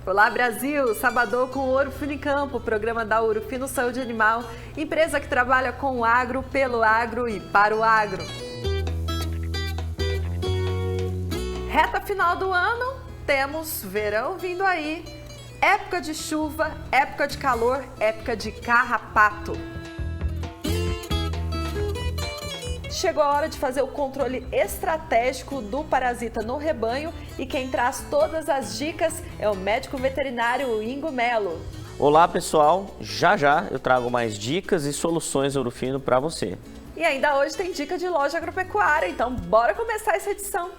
Olá Brasil, Sabadão com Ouro Fino em Campo, programa da Ouro Fino Saúde Animal, empresa que trabalha com o agro, pelo agro e para o agro. Reta final do ano, temos verão vindo aí, época de chuva, época de calor, época de carrapato. Chegou a hora de fazer o controle estratégico do parasita no rebanho e quem traz todas as dicas é o médico veterinário Ingo Melo. Olá pessoal, já eu trago mais dicas e soluções Ouro Fino para você. E ainda hoje tem dica de loja agropecuária, então bora começar essa edição.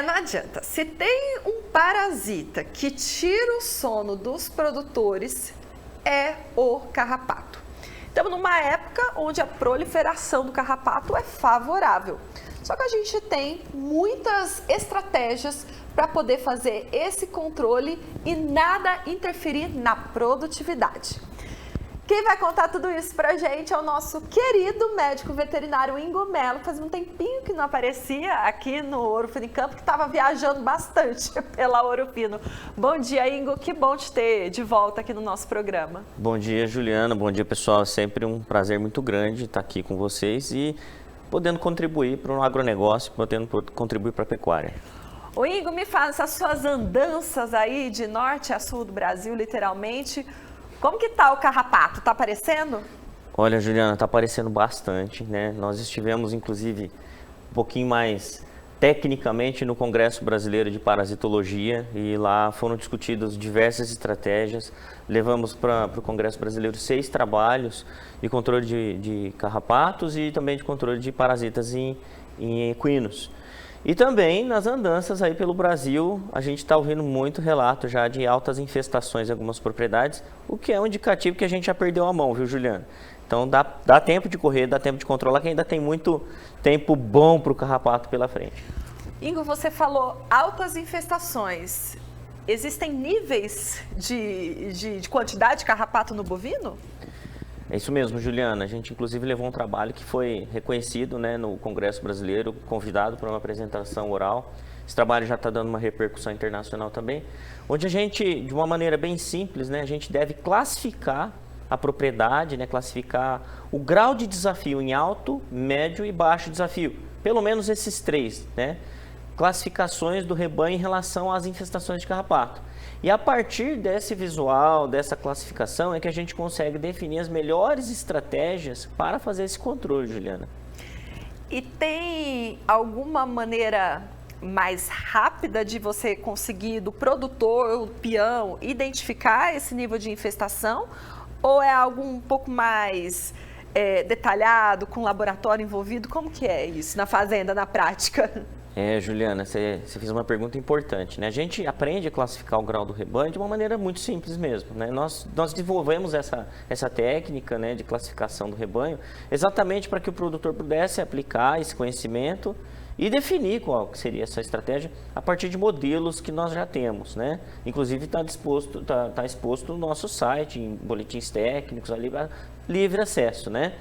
Não adianta. Se tem um parasita que tira o sono dos produtores, é o carrapato. Estamos numa época onde a proliferação do carrapato é favorável. Só que a gente tem muitas estratégias para poder fazer esse controle e nada interferir na produtividade. Quem vai contar tudo isso pra gente é o nosso querido médico veterinário Ingo Melo, que faz um tempinho que não aparecia aqui no Ouro Fino em Campo, que estava viajando bastante pela Ouro Fino. Bom dia, Ingo, que bom te ter de volta aqui no nosso programa. Bom dia, Juliana, bom dia pessoal, é sempre um prazer muito grande estar aqui com vocês e podendo contribuir para o agronegócio, podendo contribuir para a pecuária. Ô Ingo, me fala, essas suas andanças aí de norte a sul do Brasil, literalmente, como que tá o carrapato? Tá aparecendo? Olha, Juliana, tá aparecendo bastante, né? Nós estivemos, inclusive, um pouquinho mais tecnicamente no Congresso Brasileiro de Parasitologia e lá foram discutidas diversas estratégias. Levamos para o Congresso Brasileiro 6 trabalhos de controle de carrapatos e também de controle de parasitas em equinos. E também nas andanças aí pelo Brasil, a gente está ouvindo muito relato já de altas infestações em algumas propriedades, o que é um indicativo que a gente já perdeu a mão, viu, Juliana? Então dá tempo de correr, dá tempo de controlar, que ainda tem muito tempo bom para o carrapato pela frente. Ingo, você falou altas infestações. Existem níveis de quantidade de carrapato no bovino? É isso mesmo, Juliana. A gente, inclusive, levou um trabalho que foi reconhecido, né, no Congresso Brasileiro, convidado para uma apresentação oral. Esse trabalho já está dando uma repercussão internacional também, onde a gente, de uma maneira bem simples, né, a gente deve classificar a propriedade, né, classificar o grau de desafio em alto, médio e baixo desafio. Pelo menos esses três, né? Classificações do rebanho em relação às infestações de carrapato. E a partir desse visual, dessa classificação, é que a gente consegue definir as melhores estratégias para fazer esse controle, Juliana. E tem alguma maneira mais rápida de você conseguir, do produtor, o peão, identificar esse nível de infestação? Ou é algo um pouco mais detalhado, com laboratório envolvido? Como que é isso na fazenda, na prática? Juliana, você fez uma pergunta importante, né? A gente aprende a classificar o grau do rebanho de uma maneira muito simples mesmo, né? Nós desenvolvemos essa técnica, né, de classificação do rebanho exatamente para que o produtor pudesse aplicar esse conhecimento e definir qual seria essa estratégia a partir de modelos que nós já temos, né? Inclusive está exposto no nosso site, em boletins técnicos, ali para livre acesso, né?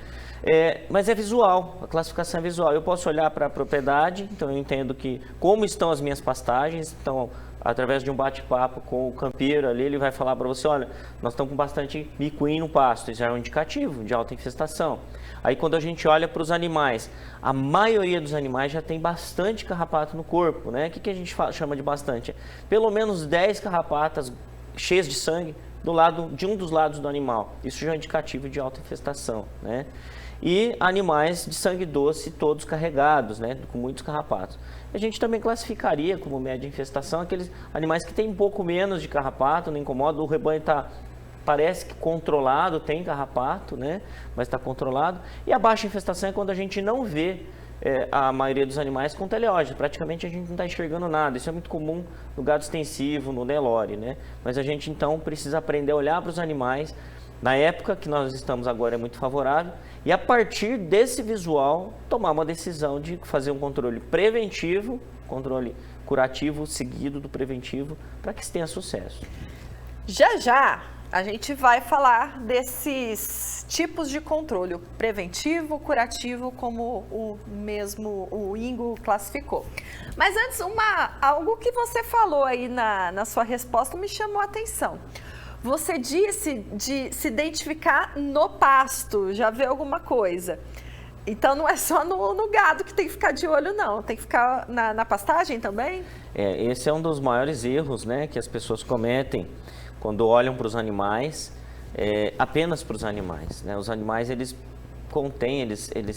Mas é visual, a classificação é visual. Eu posso olhar para a propriedade, então eu entendo que como estão as minhas pastagens, então através de um bate-papo com o campeiro ali, ele vai falar para você, olha, nós estamos com bastante micuim no pasto, isso já é um indicativo de alta infestação. Aí quando a gente olha para os animais, a maioria dos animais já tem bastante carrapato no corpo, né? O que a gente chama de bastante? Pelo menos 10 carrapatas cheias de sangue de um dos lados do animal. Isso já é um indicativo de alta infestação, né? E animais de sangue doce todos carregados, né, com muitos carrapatos. A gente também classificaria como média infestação aqueles animais que têm um pouco menos de carrapato, não incomoda, o rebanho parece que controlado, tem carrapato, né, mas está controlado. E a baixa infestação é quando a gente não vê a maioria dos animais com teleógeno, praticamente a gente não está enxergando nada. Isso é muito comum no gado extensivo, no Nelore, né? Mas a gente então precisa aprender a olhar para os animais Na época que nós estamos agora é muito favorável, e a partir desse visual, tomar uma decisão de fazer um controle preventivo, controle curativo seguido do preventivo, para que se tenha sucesso. Já já a gente vai falar desses tipos de controle, o preventivo, curativo, como o Ingo classificou. Mas antes, algo que você falou aí na sua resposta me chamou a atenção. Você disse de se identificar no pasto, já vê alguma coisa. Então não é só no gado que tem que ficar de olho, não. Tem que ficar na pastagem também? Esse é um dos maiores erros, né, que as pessoas cometem quando olham para os animais, apenas para os animais, né? Os animais, eles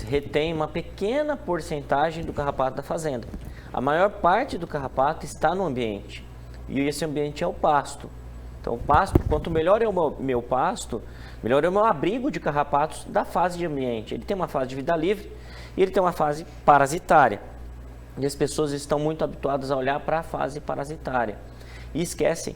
retêm uma pequena porcentagem do carrapato da fazenda. A maior parte do carrapato está no ambiente, e esse ambiente é o pasto. Então, o pasto, quanto melhor é o meu pasto, melhor é o meu abrigo de carrapatos da fase de ambiente. Ele tem uma fase de vida livre e ele tem uma fase parasitária. E as pessoas estão muito habituadas a olhar para a fase parasitária e esquecem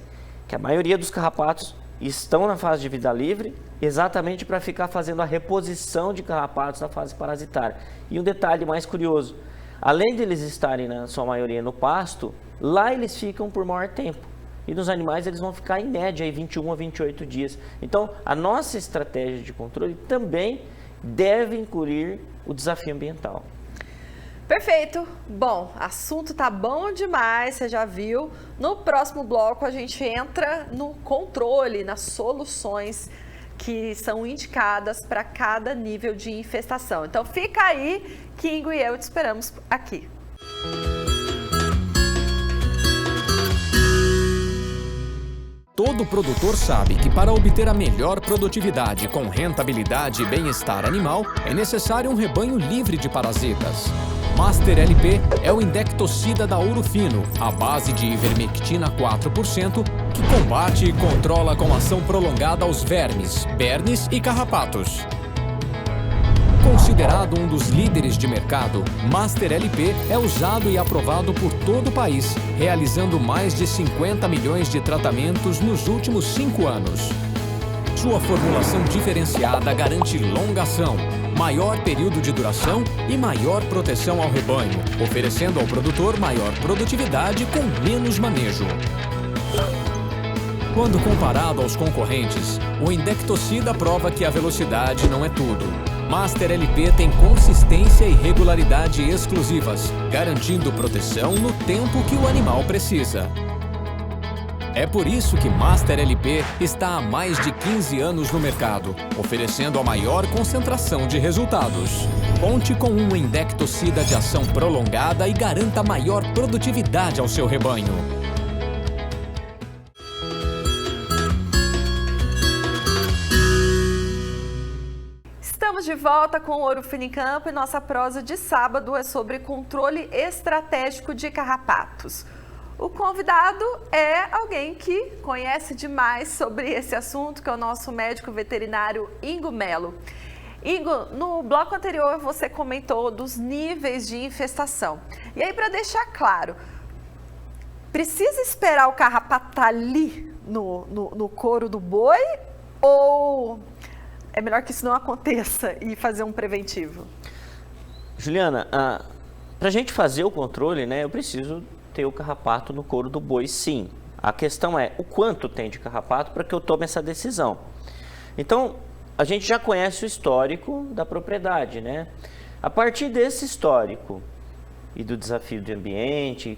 que a maioria dos carrapatos estão na fase de vida livre exatamente para ficar fazendo a reposição de carrapatos na fase parasitária. E um detalhe mais curioso, além de eles estarem na sua maioria no pasto, lá eles ficam por maior tempo. E nos animais eles vão ficar em média aí 21 a 28 dias. Então, a nossa estratégia de controle também deve incluir o desafio ambiental. Perfeito. Bom, assunto tá bom demais, você já viu. No próximo bloco a gente entra no controle, nas soluções que são indicadas para cada nível de infestação. Então fica aí, Kingo e eu te esperamos aqui. Todo produtor sabe que para obter a melhor produtividade com rentabilidade e bem-estar animal, é necessário um rebanho livre de parasitas. Master LP é o indectocida da Ouro Fino, à base de ivermectina 4%, que combate e controla com ação prolongada os vermes, bernes e carrapatos. Considerado um dos líderes de mercado, Master LP é usado e aprovado por todo o país, realizando mais de 50 milhões de tratamentos nos últimos 5 anos. Sua formulação diferenciada garante longa ação, maior período de duração e maior proteção ao rebanho, oferecendo ao produtor maior produtividade com menos manejo. Quando comparado aos concorrentes, o indectocida prova que a velocidade não é tudo. Master LP tem consistência e regularidade exclusivas, garantindo proteção no tempo que o animal precisa. É por isso que Master LP está há mais de 15 anos no mercado, oferecendo a maior concentração de resultados. Conte com um indectocida de ação prolongada e garanta maior produtividade ao seu rebanho. Estamos de volta com o Ouro Fino em Campo e nossa prosa de sábado é sobre controle estratégico de carrapatos. O convidado é alguém que conhece demais sobre esse assunto, que é o nosso médico veterinário Ingo Melo. Ingo, no bloco anterior você comentou dos níveis de infestação. E aí, para deixar claro, precisa esperar o carrapato estar ali no couro do boi ou é melhor que isso não aconteça e fazer um preventivo? Juliana, para a gente fazer o controle, né, eu preciso ter o carrapato no couro do boi, sim. A questão é o quanto tem de carrapato para que eu tome essa decisão. Então, a gente já conhece o histórico da propriedade, né? A partir desse histórico e do desafio de ambiente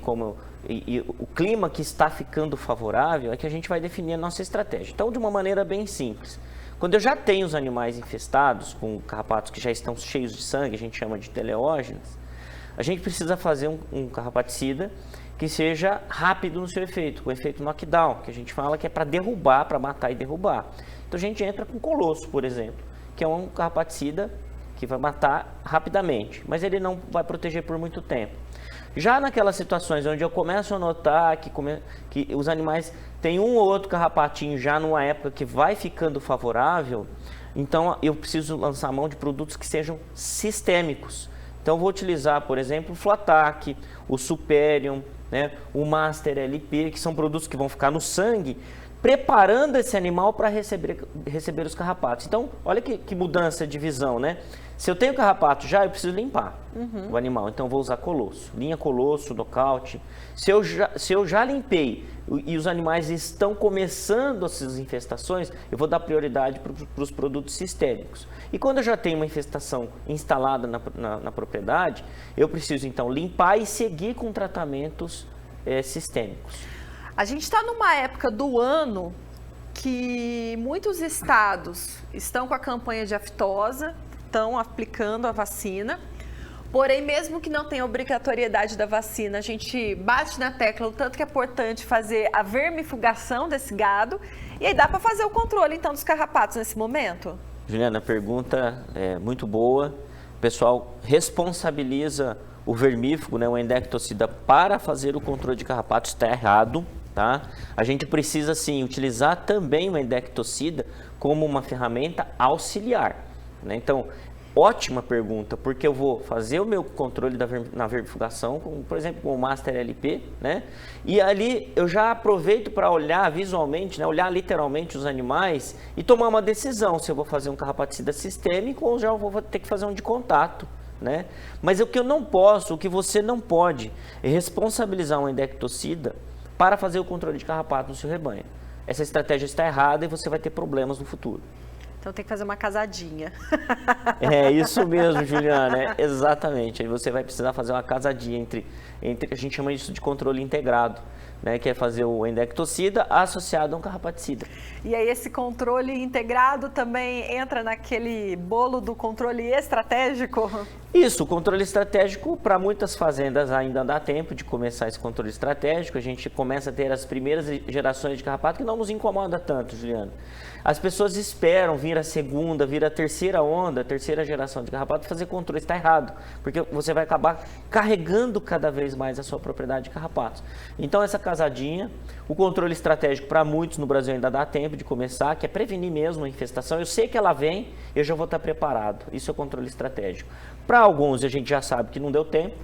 e o clima que está ficando favorável, é que a gente vai definir a nossa estratégia. Então, de uma maneira bem simples. Quando eu já tenho os animais infestados, com carrapatos que já estão cheios de sangue, a gente chama de teleógenos, a gente precisa fazer um carrapaticida que seja rápido no seu efeito, com efeito knockdown, que a gente fala que é para derrubar, para matar e derrubar. Então a gente entra com colosso, por exemplo, que é um carrapaticida que vai matar rapidamente, mas ele não vai proteger por muito tempo. Já naquelas situações onde eu começo a notar que os animais têm um ou outro carrapatinho já numa época que vai ficando favorável, então eu preciso lançar mão de produtos que sejam sistêmicos. Então eu vou utilizar, por exemplo, o Floatac, o Superium, né, o Master LP, que são produtos que vão ficar no sangue preparando esse animal para receber os carrapatos. Então, olha que mudança de visão, né? Se eu tenho carrapato já, eu preciso limpar o animal. Então, eu vou usar colosso. Linha colosso, nocaute. Se eu já limpei e os animais estão começando essas infestações, eu vou dar prioridade para os produtos sistêmicos. E quando eu já tenho uma infestação instalada na propriedade, eu preciso, então, limpar e seguir com tratamentos sistêmicos. A gente está numa época do ano que muitos estados estão com a campanha de aftosa, estão aplicando a vacina, porém, mesmo que não tenha obrigatoriedade da vacina, a gente bate na tecla o tanto que é importante fazer a vermifugação desse gado, e aí dá para fazer o controle, então, dos carrapatos nesse momento? Juliana, a pergunta é muito boa. O pessoal responsabiliza o vermífugo, né, o endectocida, para fazer o controle de carrapatos. Está errado, tá? A gente precisa, sim, utilizar também o endectocida como uma ferramenta auxiliar, né? Então, ótima pergunta, porque eu vou fazer o meu controle na vermifugação, por exemplo, com o Master LP, né? E ali eu já aproveito para olhar visualmente, né? Olhar literalmente os animais e tomar uma decisão se eu vou fazer um carrapaticida sistêmico ou já vou ter que fazer um de contato, né? Mas o que eu não posso, o que você não pode, é responsabilizar um endectocida para fazer o controle de carrapato no seu rebanho. Essa estratégia está errada e você vai ter problemas no futuro. Então tem que fazer uma casadinha. É isso mesmo, Juliana, exatamente. Aí você vai precisar fazer uma casadinha entre a gente chama isso de controle integrado, né, que é fazer o endectocida associado a um carrapaticida. E aí esse controle integrado também entra naquele bolo do controle estratégico? Isso, o controle estratégico, para muitas fazendas ainda dá tempo de começar esse controle estratégico. A gente começa a ter as primeiras gerações de carrapato que não nos incomoda tanto, Juliana. As pessoas esperam vir a segunda, vir a terceira onda, a terceira geração de carrapato, fazer controle. Está errado, porque você vai acabar carregando cada vez mais a sua propriedade de carrapatos. Então, essa casadinha, o controle estratégico para muitos no Brasil ainda dá tempo de começar, que é prevenir mesmo a infestação. Eu sei que ela vem, eu já vou estar preparado. Isso é o controle estratégico. Para alguns, a gente já sabe que não deu tempo,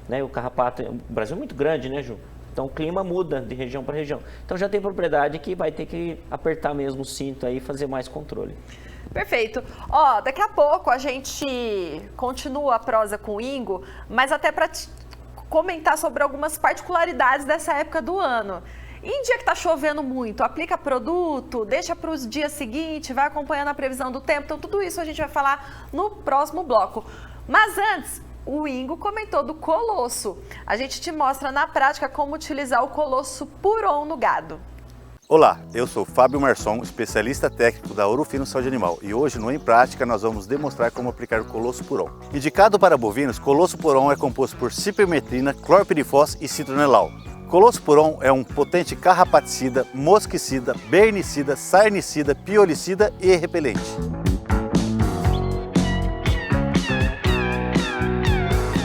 né? O carrapato, o Brasil é muito grande, né, Ju? Então, o clima muda de região para região. Então, já tem propriedade que vai ter que apertar mesmo o cinto aí e fazer mais controle. Perfeito. Ó, daqui a pouco a gente continua a prosa com o Ingo, mas até para comentar sobre algumas particularidades dessa época do ano. Em dia que está chovendo muito, aplica produto, deixa para os dias seguintes, vai acompanhando a previsão do tempo. Então, tudo isso a gente vai falar no próximo bloco. Mas antes, o Ingo comentou do colosso. A gente te mostra na prática como utilizar o colosso Puron no gado. Olá, eu sou Fábio Marçom, especialista técnico da Ouro Fino Saúde Animal, e hoje no Em Prática nós vamos demonstrar como aplicar o colosso Puron. Indicado para bovinos, colosso Puron é composto por cipermetrina, clorpirifos e citronelal. Colosso Puron é um potente carrapaticida, mosquicida, bernicida, sarnicida, piolicida e repelente.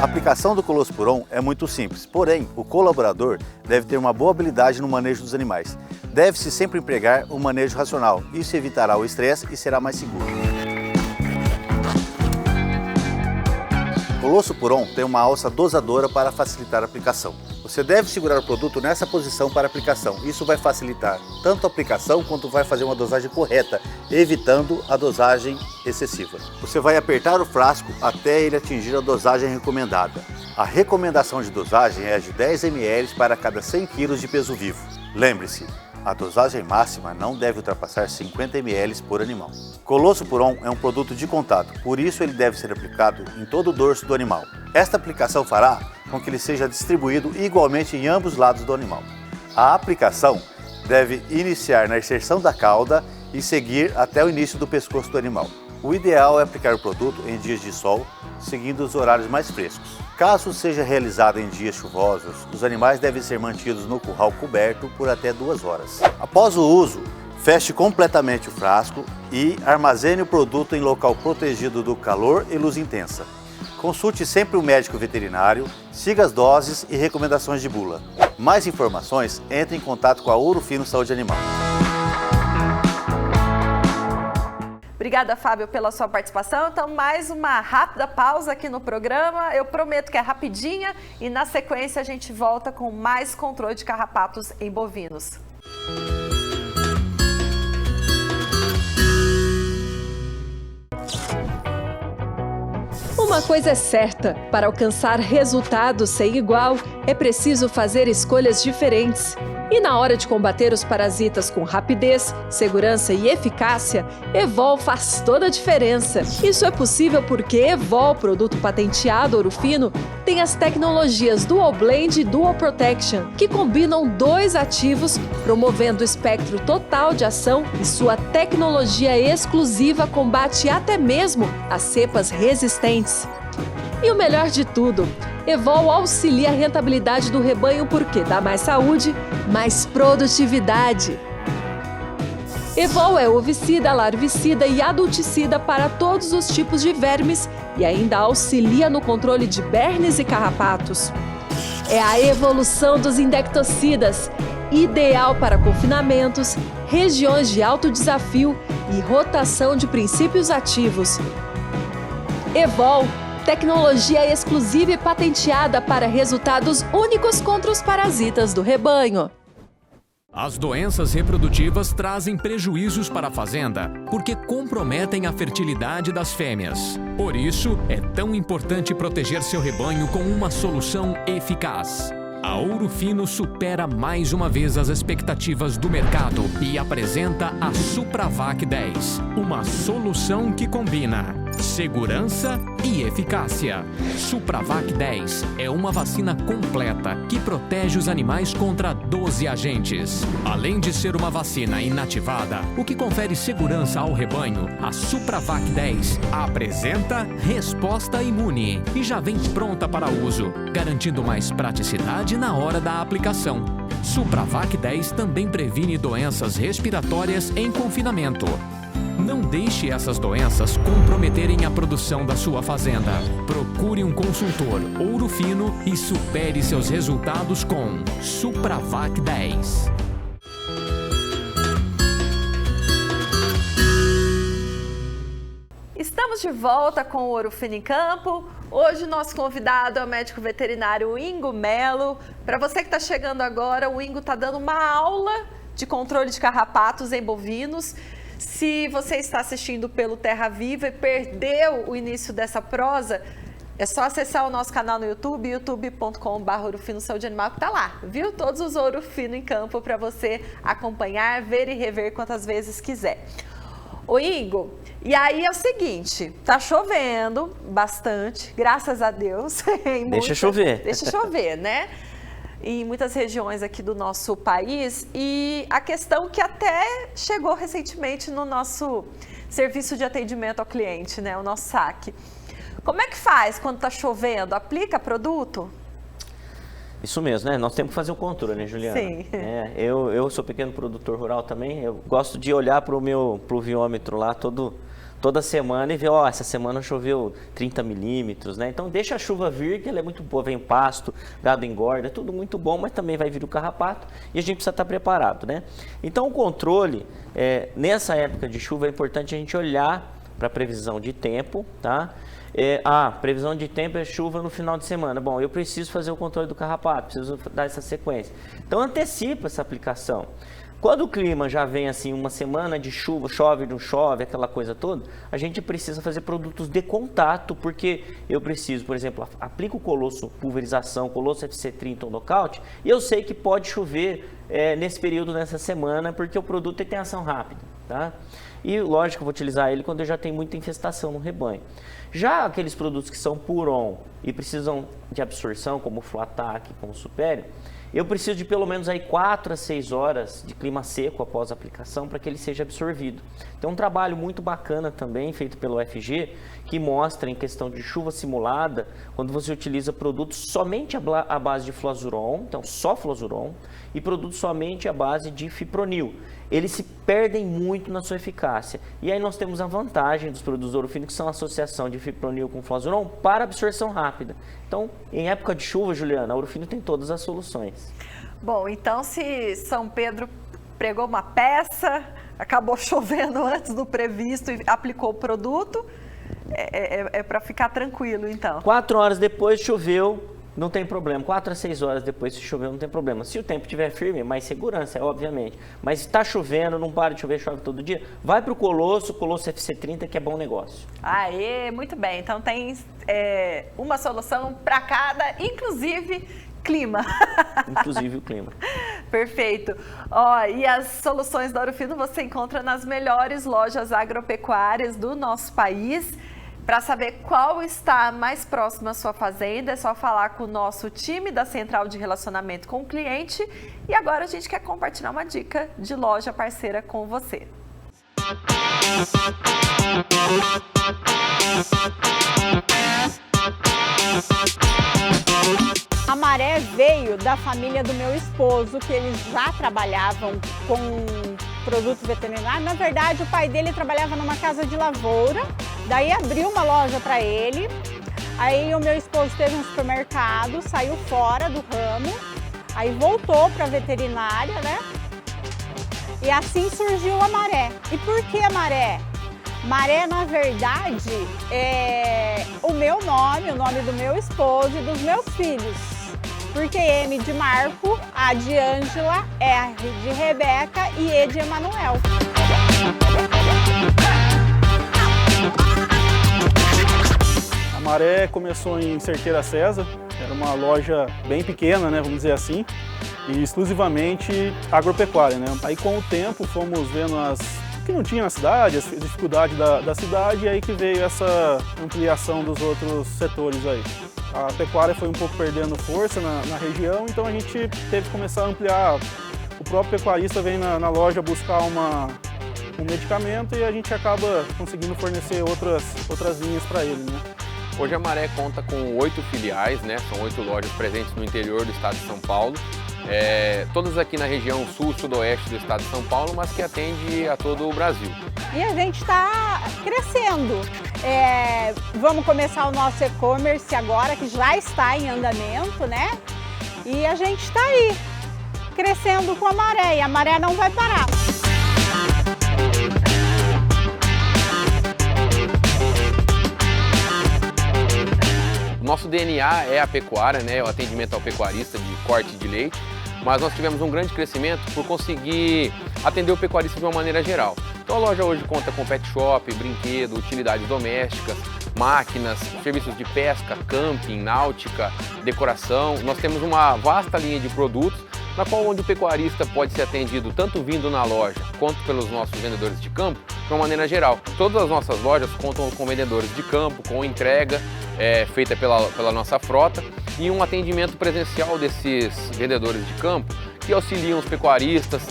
A aplicação do colosso Puron é muito simples, porém o colaborador deve ter uma boa habilidade no manejo dos animais. Deve-se sempre empregar um manejo racional, isso evitará o estresse e será mais seguro. O colosso Puron tem uma alça dosadora para facilitar a aplicação. Você deve segurar o produto nessa posição para aplicação. Isso vai facilitar tanto a aplicação quanto vai fazer uma dosagem correta, evitando a dosagem excessiva. Você vai apertar o frasco até ele atingir a dosagem recomendada. A recomendação de dosagem é de 10 ml para cada 100 kg de peso vivo. Lembre-se, a dosagem máxima não deve ultrapassar 50 ml por animal. Colosso Puron é um produto de contato, por isso ele deve ser aplicado em todo o dorso do animal. Esta aplicação fará com que ele seja distribuído igualmente em ambos os lados do animal. A aplicação deve iniciar na inserção da cauda e seguir até o início do pescoço do animal. O ideal é aplicar o produto em dias de sol, seguindo os horários mais frescos. Caso seja realizado em dias chuvosos, os animais devem ser mantidos no curral coberto por até 2 horas. Após o uso, feche completamente o frasco e armazene o produto em local protegido do calor e luz intensa. Consulte sempre o médico veterinário, siga as doses e recomendações de bula. Mais informações, entre em contato com a Ouro Fino Saúde Animal. Obrigada, Fábio, pela sua participação. Então, mais uma rápida pausa aqui no programa. Eu prometo que é rapidinha e na sequência a gente volta com mais controle de carrapatos em bovinos. Uma coisa é certa, para alcançar resultados sem igual, é preciso fazer escolhas diferentes. E na hora de combater os parasitas com rapidez, segurança e eficácia, Evol faz toda a diferença. Isso é possível porque Evol, produto patenteado Ouro Fino, tem as tecnologias Dual Blend e Dual Protection, que combinam 2 ativos, promovendo o espectro total de ação, e sua tecnologia exclusiva combate até mesmo as cepas resistentes. E o melhor de tudo, Evol auxilia a rentabilidade do rebanho porque dá mais saúde, mais produtividade. Evol é ovicida, larvicida e adulticida para todos os tipos de vermes e ainda auxilia no controle de bernes e carrapatos. É a evolução dos indectocidas, ideal para confinamentos, regiões de alto desafio e rotação de princípios ativos. Evol, tecnologia exclusiva e patenteada para resultados únicos contra os parasitas do rebanho. As doenças reprodutivas trazem prejuízos para a fazenda, porque comprometem a fertilidade das fêmeas. Por isso, é tão importante proteger seu rebanho com uma solução eficaz. A Ouro Fino supera mais uma vez as expectativas do mercado e apresenta a Supravac 10, uma solução que combina segurança e eficácia. Supravac 10 é uma vacina completa que protege os animais contra 12 agentes. Além de ser uma vacina inativada, o que confere segurança ao rebanho, a Supravac 10 apresenta resposta imune e já vem pronta para uso, garantindo mais praticidade na hora da aplicação. Supravac 10 também previne doenças respiratórias em confinamento. Não deixe essas doenças comprometerem a produção da sua fazenda. Procure um consultor Ouro Fino e supere seus resultados com Supravac 10. Estamos de volta com o Ouro Fino em Campo. Hoje o nosso convidado é o médico veterinário Ingo Melo. Para você que está chegando agora, o Ingo está dando uma aula de controle de carrapatos em bovinos. Se você está assistindo pelo Terra Viva e perdeu o início dessa prosa, é só acessar o nosso canal no YouTube, youtube.com/Ouro Fino Saúde Animal, que está lá, viu? Todos os Ouro Fino em Campo para você acompanhar, ver e rever quantas vezes quiser. Ô Ingo, e aí é o seguinte, tá chovendo bastante, graças a Deus. Deixa chover. Deixa chover, né? Em muitas regiões aqui do nosso país, e a questão que até chegou recentemente no nosso serviço de atendimento ao cliente, né, o nosso SAC. Como é que faz quando está chovendo? Aplica produto? Isso mesmo, né? Nós temos que fazer o controle, né, Juliana? Sim. Eu sou pequeno produtor rural também, eu gosto de olhar para o meu pluviômetro lá toda semana e ver, essa semana choveu 30 milímetros, né? Então deixa a chuva vir, que ela é muito boa, vem pasto, gado engorda, é tudo muito bom, mas também vai vir o carrapato e a gente precisa estar preparado, né? Então o controle, nessa época de chuva, é importante a gente olhar para a previsão de tempo, tá? Previsão de tempo é chuva no final de semana. Bom, eu preciso fazer o controle do carrapato, preciso dar essa sequência. Então antecipa essa aplicação. Quando o clima já vem assim, uma semana de chuva, chove, não chove, aquela coisa toda, a gente precisa fazer produtos de contato, porque eu preciso, por exemplo, aplico o colosso pulverização, colosso FC30 ou nocaute, e eu sei que pode chover nesse período, nessa semana, porque o produto tem ação rápida, tá? E lógico, eu vou utilizar ele quando eu já tenho muita infestação no rebanho. Já aqueles produtos que são Puron e precisam de absorção, como o Fluatac, como o Superior, eu preciso de pelo menos aí 4 a 6 horas de clima seco após a aplicação para que ele seja absorvido. Tem um trabalho muito bacana também feito pelo UFG que mostra em questão de chuva simulada, quando você utiliza produtos somente à base de Flazuron, então só Flazuron, e produtos somente à base de Fipronil. Eles se perdem muito na sua eficácia. E aí nós temos a vantagem dos produtos Ouro Fino, que são a associação de Fipronil com Flazuron para absorção rápida. Então, em época de chuva, Juliana, a Ouro Fino tem todas as soluções. Bom, então se São Pedro pregou uma peça, acabou chovendo antes do previsto e aplicou o produto, é para ficar tranquilo, então. 4 horas depois choveu, não tem problema. 4 a 6 horas depois, se chover, não tem problema. Se o tempo estiver firme, mais segurança, obviamente. Mas se está chovendo, não para de chover, chove todo dia, vai para o Colosso FC30, que é bom negócio. Aê, muito bem. Então tem uma solução para cada, inclusive clima. Inclusive o clima. Perfeito. Ó, e as soluções da Ouro Fino você encontra nas melhores lojas agropecuárias do nosso país. Para saber qual está mais próximo à sua fazenda, é só falar com o nosso time da Central de Relacionamento com o Cliente. E agora a gente quer compartilhar uma dica de loja parceira com você. A Maré veio da família do meu esposo, que eles já trabalhavam com produto veterinário. Na verdade, o pai dele trabalhava numa casa de lavoura, daí abriu uma loja para ele. Aí o meu esposo teve um supermercado, saiu fora do ramo, aí voltou para a veterinária, né? E assim surgiu a Maré. E por que a Maré? Maré, na verdade, é o meu nome, o nome do meu esposo e dos meus filhos. Porque M de Marco, A de Ângela, R de Rebeca e E de Emanuel. A Maré começou em Cerqueira César, era uma loja bem pequena, né, vamos dizer assim, e exclusivamente agropecuária, né? Aí com o tempo fomos vendo as que não tinha na cidade, as dificuldades da cidade, e aí que veio essa ampliação dos outros setores aí. A pecuária foi um pouco perdendo força na região, então a gente teve que começar a ampliar. O próprio pecuarista vem na loja buscar um medicamento e a gente acaba conseguindo fornecer outras linhas para ele, né? Hoje a Maré conta com 8 filiais, né? São 8 lojas presentes no interior do estado de São Paulo. Todas aqui na região sul, sudoeste do estado de São Paulo, mas que atende a todo o Brasil. E a gente está crescendo. Vamos começar o nosso e-commerce agora, que já está em andamento, né? E a gente está aí, crescendo com a Maré, e a Maré não vai parar. Nosso DNA é a pecuária, né? O atendimento ao pecuarista de corte de leite, mas nós tivemos um grande crescimento por conseguir atender o pecuarista de uma maneira geral. Então a loja hoje conta com pet shop, brinquedo, utilidades domésticas, máquinas, serviços de pesca, camping, náutica, decoração. Nós temos uma vasta linha de produtos, na qual onde o pecuarista pode ser atendido tanto vindo na loja quanto pelos nossos vendedores de campo, de uma maneira geral. Todas as nossas lojas contam com vendedores de campo, com entrega feita pela nossa frota e um atendimento presencial desses vendedores de campo que auxiliam os pecuaristas.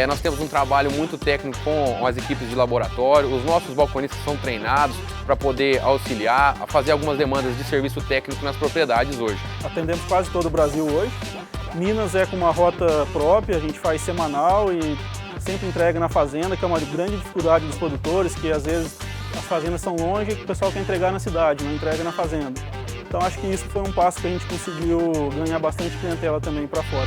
Nós temos um trabalho muito técnico com as equipes de laboratório, os nossos balconistas são treinados para poder auxiliar, a fazer algumas demandas de serviço técnico nas propriedades hoje. Atendemos quase todo o Brasil hoje. Minas é com uma rota própria, a gente faz semanal e sempre entrega na fazenda, que é uma grande dificuldade dos produtores, que às vezes as fazendas são longe e o pessoal quer entregar na cidade, não entrega na fazenda. Então acho que isso foi um passo que a gente conseguiu ganhar bastante clientela também para fora.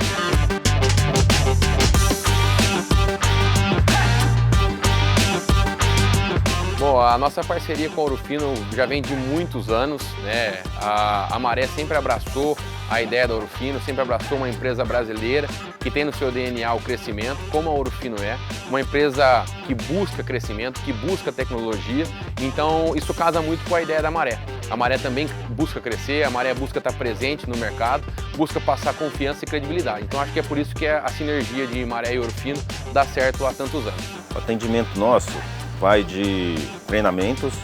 Bom, a nossa parceria com a Ouro Fino já vem de muitos anos, né? A Maré sempre abraçou a ideia da Ouro Fino, sempre abraçou uma empresa brasileira que tem no seu DNA o crescimento, como a Ouro Fino é, uma empresa que busca crescimento, que busca tecnologia, então isso casa muito com a ideia da Maré. A Maré também busca crescer, a Maré busca estar presente no mercado, busca passar confiança e credibilidade. Então acho que é por isso que a sinergia de Maré e Ouro Fino dá certo há tantos anos. O atendimento nosso vai de treinamentos,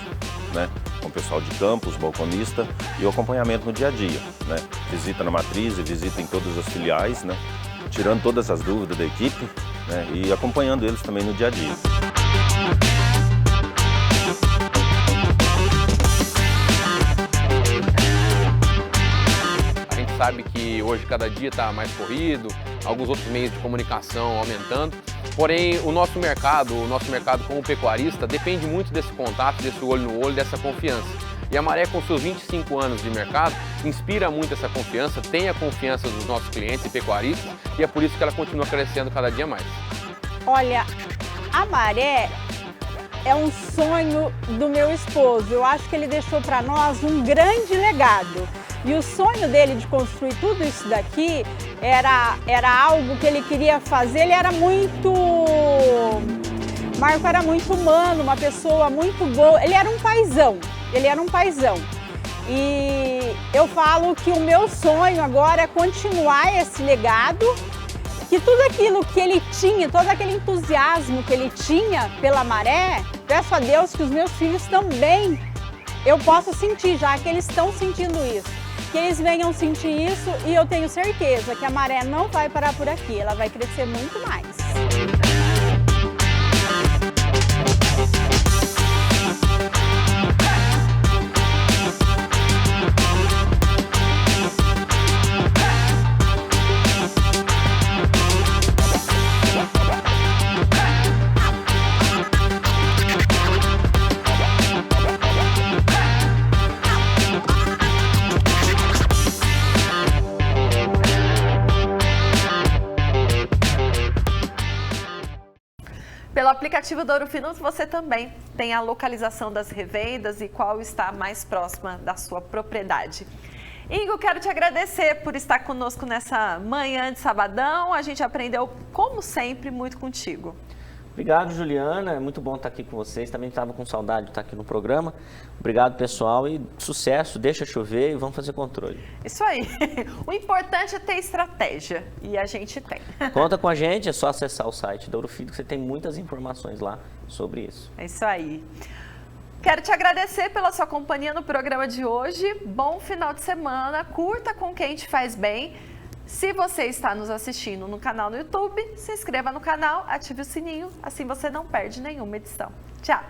né, com o pessoal de campo, os balconistas, e o acompanhamento no dia a dia, né? Visita na matriz e visita em todas as filiais, né? Tirando todas as dúvidas da equipe, né, e acompanhando eles também no dia a dia. A gente sabe que hoje cada dia está mais corrido, alguns outros meios de comunicação aumentando. Porém, o nosso mercado como pecuarista, depende muito desse contato, desse olho no olho, dessa confiança. E a Maré, com seus 25 anos de mercado, inspira muito essa confiança, tem a confiança dos nossos clientes e pecuaristas, e é por isso que ela continua crescendo cada dia mais. Olha, a Maré é um sonho do meu esposo. Eu acho que ele deixou para nós um grande legado. E o sonho dele de construir tudo isso daqui era algo que ele queria fazer. Ele era muito... Marco era muito humano, uma pessoa muito boa. Ele era um paizão, E eu falo que o meu sonho agora é continuar esse legado, que tudo aquilo que ele tinha, todo aquele entusiasmo que ele tinha pela maré, peço a Deus que os meus filhos também, eu posso sentir, já que eles estão sentindo isso. Que eles venham sentir isso e eu tenho certeza que a maré não vai parar por aqui, ela vai crescer muito mais. Pelo aplicativo do Ouro Fino, você também tem a localização das revendas e qual está mais próxima da sua propriedade. Ingo, quero te agradecer por estar conosco nessa manhã de sabadão. A gente aprendeu, como sempre, muito contigo. Obrigado, Juliana. É muito bom estar aqui com vocês. Também estava com saudade de estar aqui no programa. Obrigado, pessoal. E sucesso, deixa chover e vamos fazer controle. Isso aí. O importante é ter estratégia. E a gente tem. Conta com a gente, é só acessar o site do Ouro Fino, que você tem muitas informações lá sobre isso. É isso aí. Quero te agradecer pela sua companhia no programa de hoje. Bom final de semana. Curta com quem te faz bem. Se você está nos assistindo no canal no YouTube, se inscreva no canal, ative o sininho, assim você não perde nenhuma edição. Tchau!